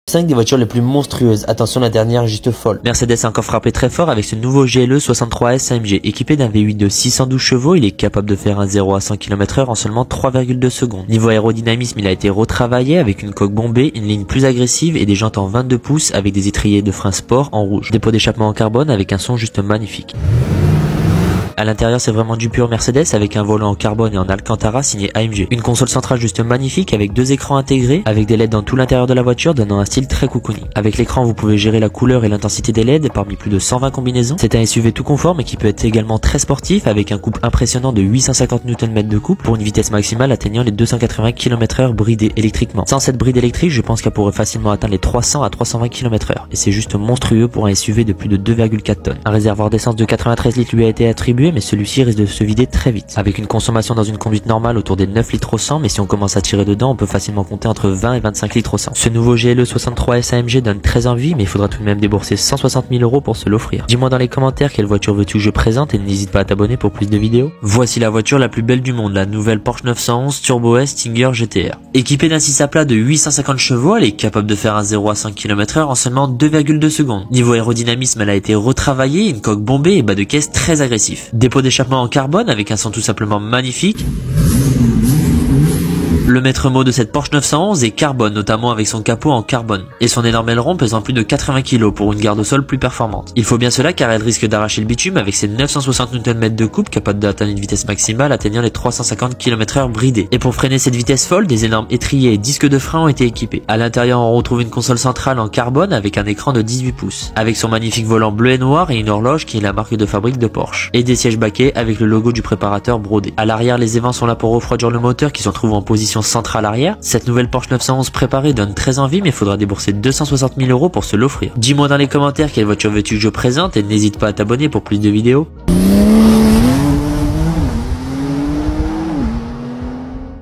5 des voitures les plus monstrueuses. Attention, la dernière est juste folle. Mercedes a encore frappé très fort avec ce nouveau GLE 63S AMG. Équipé d'un V8 de 612 chevaux, il est capable de faire un 0 à 100 km/h en seulement 3,2 secondes. Niveau aérodynamisme, il a été retravaillé avec une coque bombée, une ligne plus agressive et des jantes en 22 pouces avec des étriers de frein sport en rouge. Dépôt d'échappement en carbone avec un son juste magnifique. À l'intérieur, c'est vraiment du pur Mercedes avec un volant en carbone et en Alcantara signé AMG. Une console centrale juste magnifique avec 2 écrans intégrés avec des LED dans tout l'intérieur de la voiture donnant un style très cocooning. Avec l'écran, vous pouvez gérer la couleur et l'intensité des LED parmi plus de 120 combinaisons. C'est un SUV tout confort mais qui peut être également très sportif avec un couple impressionnant de 850 Nm de couple pour une vitesse maximale atteignant les 280 km/h bridé électriquement. Sans cette bride électrique, je pense qu'elle pourrait facilement atteindre les 300 à 320 km/h et c'est juste monstrueux pour un SUV de plus de 2,4 tonnes. Un réservoir d'essence de 93 litres lui a été attribué mais celui-ci risque de se vider très vite. Avec une consommation dans une conduite normale autour des 9 litres au 100, mais si on commence à tirer dedans, on peut facilement compter entre 20 et 25 litres au 100. Ce nouveau GLE 63S AMG donne très envie, mais il faudra tout de même débourser 160 000 € pour se l'offrir. Dis-moi dans les commentaires quelle voiture veux-tu que je présente et n'hésite pas à t'abonner pour plus de vidéos. Voici la voiture la plus belle du monde, la nouvelle Porsche 911 Turbo S Stinger GTR. Équipée d'un 6 à plat de 850 chevaux, elle est capable de faire un 0 à 5 km/h en seulement 2,2 secondes. Niveau aérodynamisme, elle a été retravaillée, une coque bombée et bas de caisse très agressif. Dépôt d'échappement en carbone avec un son tout simplement magnifique. Le maître mot de cette Porsche 911 est carbone, notamment avec son capot en carbone, et son énorme aileron pesant plus de 80 kg pour une garde au sol plus performante. Il faut bien cela car elle risque d'arracher le bitume avec ses 960 Nm de couple capable d'atteindre une vitesse maximale atteignant les 350 km/h bridés. Et pour freiner cette vitesse folle, des énormes étriers et disques de frein ont été équipés. À l'intérieur, on retrouve une console centrale en carbone avec un écran de 18 pouces, avec son magnifique volant bleu et noir et une horloge qui est la marque de fabrique de Porsche, et des sièges baquets avec le logo du préparateur brodé. À l'arrière, les évents sont là pour refroidir le moteur qui se trouve en position centrale arrière. Cette nouvelle Porsche 911 préparée donne très envie mais il faudra débourser 260 000 € pour se l'offrir. Dis-moi dans les commentaires quelle voiture veux-tu que je présente et n'hésite pas à t'abonner pour plus de vidéos.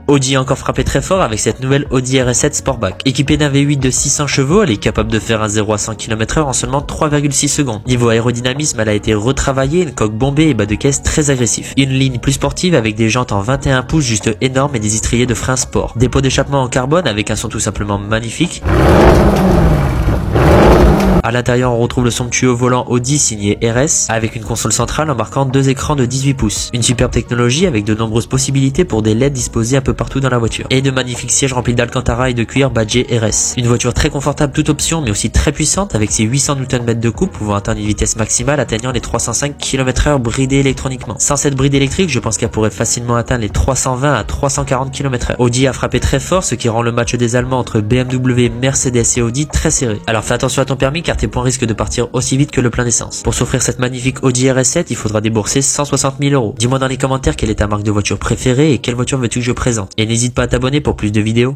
Audi a encore frappé très fort avec cette nouvelle Audi RS7 Sportback. Équipée d'un V8 de 600 chevaux, elle est capable de faire un 0 à 100 km/h en seulement 3,6 secondes. Niveau aérodynamisme, elle a été retravaillée, une coque bombée et bas de caisse très agressif. Une ligne plus sportive avec des jantes en 21 pouces juste énormes et des étriers de frein sport. Dépôt d'échappement en carbone avec un son tout simplement magnifique. À l'intérieur, on retrouve le somptueux volant Audi signé RS avec une console centrale embarquant 2 écrans de 18 pouces. Une superbe technologie avec de nombreuses possibilités pour des LED disposés un peu partout dans la voiture. Et de magnifiques sièges remplis d'Alcantara et de cuir badgé RS. Une voiture très confortable toute option mais aussi très puissante avec ses 800 Nm de couple pouvant atteindre une vitesse maximale atteignant les 305 km/h bridée électroniquement. Sans cette bride électrique, je pense qu'elle pourrait facilement atteindre les 320 à 340 km/h. Audi a frappé très fort, ce qui rend le match des Allemands entre BMW, Mercedes et Audi très serré. Alors fais attention à ton permis car tes points risquent de partir aussi vite que le plein d'essence. Pour s'offrir cette magnifique Audi RS7, il faudra débourser 160 000 €. Dis-moi dans les commentaires quelle est ta marque de voiture préférée et quelle voiture veux-tu que je présente. Et n'hésite pas à t'abonner pour plus de vidéos.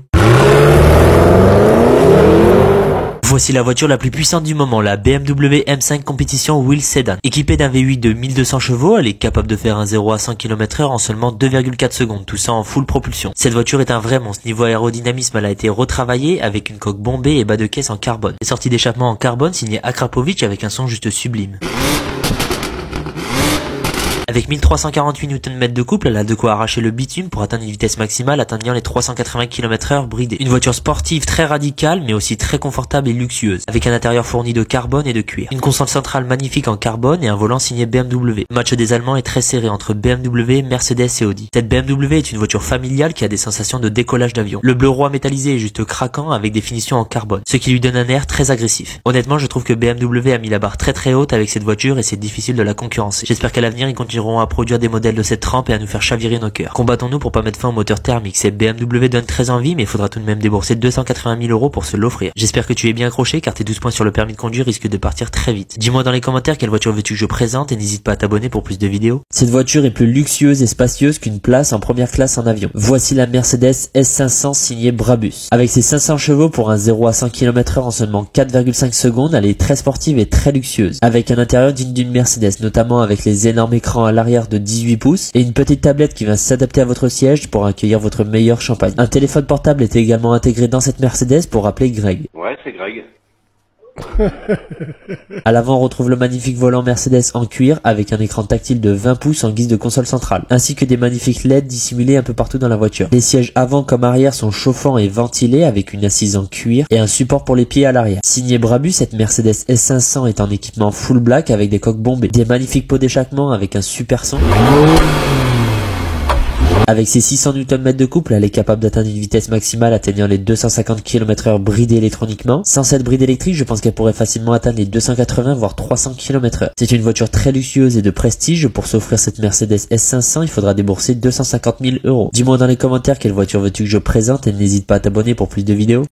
Voici la voiture la plus puissante du moment, la BMW M5 Competition Wheel Sedan. Équipée d'un V8 de 1200 chevaux, elle est capable de faire un 0 à 100 km/h en seulement 2,4 secondes, tout ça en full propulsion. Cette voiture est un vrai monstre. Niveau aérodynamisme, elle a été retravaillée avec une coque bombée et bas de caisse en carbone. Les sorties d'échappement en carbone signées Akrapovic avec un son juste sublime. Avec 1348 Nm de couple, elle a de quoi arracher le bitume pour atteindre une vitesse maximale atteignant les 380 km/h bridés. Une voiture sportive très radicale mais aussi très confortable et luxueuse, avec un intérieur fourni de carbone et de cuir. Une console centrale magnifique en carbone et un volant signé BMW. Le match des Allemands est très serré entre BMW, Mercedes et Audi. Cette BMW est une voiture familiale qui a des sensations de décollage d'avion. Le bleu roi métallisé est juste craquant avec des finitions en carbone, ce qui lui donne un air très agressif. Honnêtement, je trouve que BMW a mis la barre très haute avec cette voiture et c'est difficile de la concurrencer. J'espère qu'à l'avenir, ils continueront à produire des modèles de cette trempe et à nous faire chavirer nos cœurs. Combattons-nous pour pas mettre fin au moteur thermique. Cette BMW donne très envie mais il faudra tout de même débourser 280 000 € pour se l'offrir. J'espère que tu es bien accroché car tes 12 points sur le permis de conduire risquent de partir très vite. Dis-moi dans les commentaires quelle voiture veux-tu que je présente et n'hésite pas à t'abonner pour plus de vidéos. Cette voiture est plus luxueuse et spacieuse qu'une place en première classe en avion. Voici la Mercedes S500 signée Brabus. Avec ses 500 chevaux pour un 0 à 100 km/h en seulement 4,5 secondes, elle est très sportive et très luxueuse. Avec un intérieur digne d'une Mercedes, notamment avec les énormes écrans à l'arrière de 18 pouces et une petite tablette qui va s'adapter à votre siège pour accueillir votre meilleur champagne. Un téléphone portable est également intégré dans cette Mercedes pour appeler Greg. Ouais, c'est Greg. À l'avant, on retrouve le magnifique volant Mercedes en cuir avec un écran tactile de 20 pouces en guise de console centrale, ainsi que des magnifiques LED dissimulés un peu partout dans la voiture. Les sièges avant comme arrière sont chauffants et ventilés avec une assise en cuir et un support pour les pieds à l'arrière. Signée Brabus, cette Mercedes S500 est en équipement full black avec des coques bombées, des magnifiques pots d'échappement avec un super son. Avec ses 600 Nm de couple, elle est capable d'atteindre une vitesse maximale atteignant les 250 km/h bridée électroniquement. Sans cette bride électrique, je pense qu'elle pourrait facilement atteindre les 280 voire 300 km/h. C'est une voiture très luxueuse et de prestige. Pour s'offrir cette Mercedes S500, il faudra débourser 250 000 €. Dis-moi dans les commentaires quelle voiture veux-tu que je présente et n'hésite pas à t'abonner pour plus de vidéos.